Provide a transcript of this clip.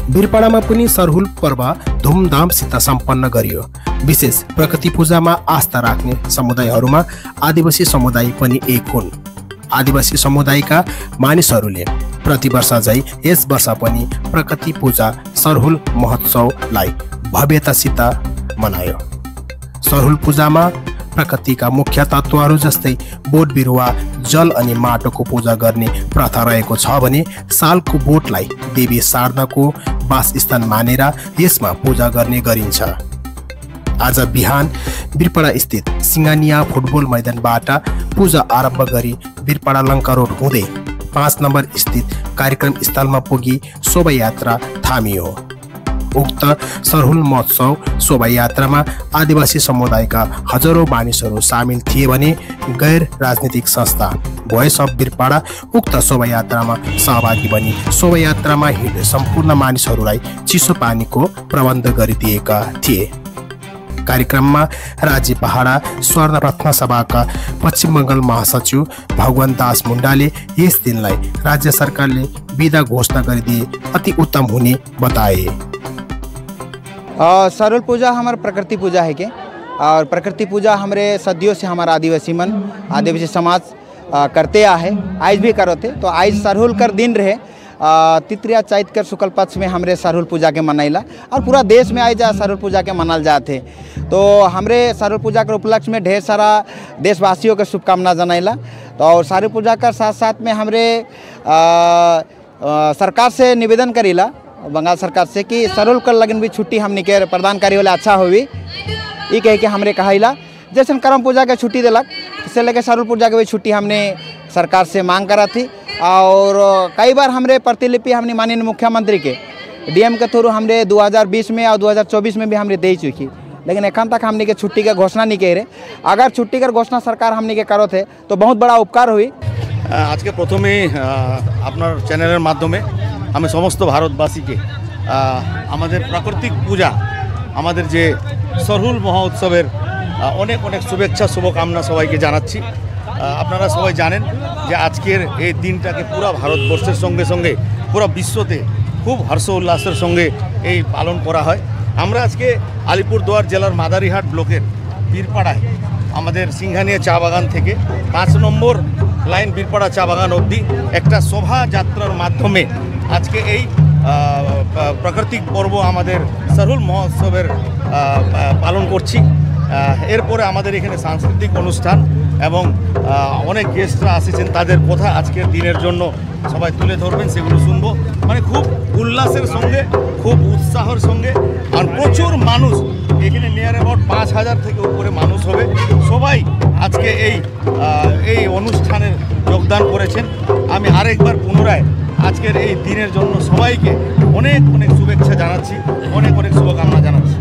बिरपाडामा पनि सरहुल पर्व धुमधामसित सम्पन्न गरियो। विशेष प्रकृति पूजामा आस्था राख्ने समुदायहरूमा आदिवासी समुदाय पनि एक हुन्। आदिवासी समुदायका मानिसहरूले प्रतिवर्ष झै यस वर्ष पनि प्रकृति पूजा सरहुल महोत्सवलाई भव्यतासित मनायो। सरहुल पूजामा प्रकृतिका मुख्य तत्त्वहरू जस्तै बोट बिरुवा, जल अनि माटोको पूजा गर्ने प्रथा रहेको छ भने सालको बोटलाई देवी शारदाको वासस्थान मानेर यसमा पूजा गर्ने गरिन्छ। आज बिहान बिरपाडा स्थित सिंगानिया फुटबल मैदानबाट पूजा आरम्भ गरी बिरपाडा लङ्का रोड हुँदै 5 नम्बर स्थित कार्यक्रम स्थलमा पुगी शोभायात्रा थामियो। उक्त सरहुल महोत्सव शोभायात्रामा आदिवासी समुदायका हजारौं मानिसहरू सामेल थिए भने गैर राजनीतिक संस्था भोइस अफ बिरपाडा उक्त शोभायात्रामा सहभागी बनी शोभायात्रामा हिँड्ने सम्पूर्ण मानिसहरूलाई चिसो पानीको प्रबन्ध गरिदिएका थिए। कार्यक्रममा राज्य पहाडा स्वर्ण रत्न सभाका पश्चिम बङ्गाल महासचिव भगवान दास मुण्डाले यस दिनलाई राज्य सरकारले बिदा घोषणा गरिदिए अति उत्तम हुने बताए। सरहुल पूजा हमारा प्रकृति पूजा है के, और प्रकृति पूजा हमारे सदियों से हमारा आदिवासी समाज करते आ है, आज भी करते। तो आज सरहुल कर दिन रहे तितरिया चैत कर शुक्ल पक्ष में हमरे सरहुल पूजा के मनाइला और पूरा देश में आज सरहुल पूजा के मनाल जाते। तो हमरे सरहुल पूजा के उपलक्ष्य में ढेर सारा देशवासियों के शुभकामना जनाइला। तो और सरहुल पूजा का साथ साथ में हमरे सरकार से निवेदन करीला, बंगाल सरकार से, कि सरहुल कर लगन भी छुट्टी हमने के प्रदान करी वाले अच्छा होगी। ये कह के हमरे कहाइला जैसे करम पूजा के छुट्टी दिलक, इससे लेके सरहुल पूजा के भी छुट्टी हमने सरकार से मांग करा थी। और कई बार हमरे प्रतिलिपि हमने माननीय मुख्यमंत्री के डीएम के थ्रू हमरे 2020 में और 2024 में भी हमने दे चुकी, लेकिन एखन तक हमने के छुट्टी के घोषणा नहीं कह रहे। अगर छुट्टी कर घोषणा सरकार हमने के करो थे तो बहुत बड़ा उपकार हुई। आज के प्रथमे আপনার চ্যানেলের মাধ্যমে আমি সমস্ত ভারতবাসীকে আমাদের প্রাকৃতিক পূজা আমাদের যে सरहुल মহোৎসবের অনেক অনেক শুভেচ্ছা শুভকামনা সবাইকে জানাচ্ছি। আপনারা সবাই জানেন যে আজকের এই দিনটাকে পুরো ভারতবর্ষের সঙ্গে সঙ্গে পুরো বিশ্বতে খুব হর্ষ উল্লাসের সঙ্গে এই পালন করা হয়। আমরা আজকে আলিপুরদুয়ার জেলার মাদারিহাট ব্লকের বীরপাড়ায় আমাদের সিংহানিয়া চা বাগান থেকে 5 নম্বর লাইন বীরপাড়া চা বাগান অবধি একটা শোভাযাত্রার মাধ্যমে আজকে এই প্রাকৃতিক পর্ব আমাদের सरहुल মহোৎসবের পালন করছি। এরপরে আমাদের এখানে সাংস্কৃতিক অনুষ্ঠান এবং অনেক গেস্টরা আসছেন, তাদের কথা আজকের দিনের জন্য সবাই তুলে ধরবেন, সেগুলো শুনবো। মানে খুব উল্লাসের সঙ্গে খুব উৎসাহের সঙ্গে আর প্রচুর মানুষ এখানে নিয়ার অ্যাবাউট 5000 থেকে উপরে মানুষ হবে। সবাই আজকে এই অনুষ্ঠানের যোগদান করেছেন। আমি আরেকবার পুনরায় আজকের এই দিনের জন্য সবাইকে অনেক অনেক শুভেচ্ছা জানাচ্ছি, অনেক অনেক শুভকামনা জানাচ্ছি।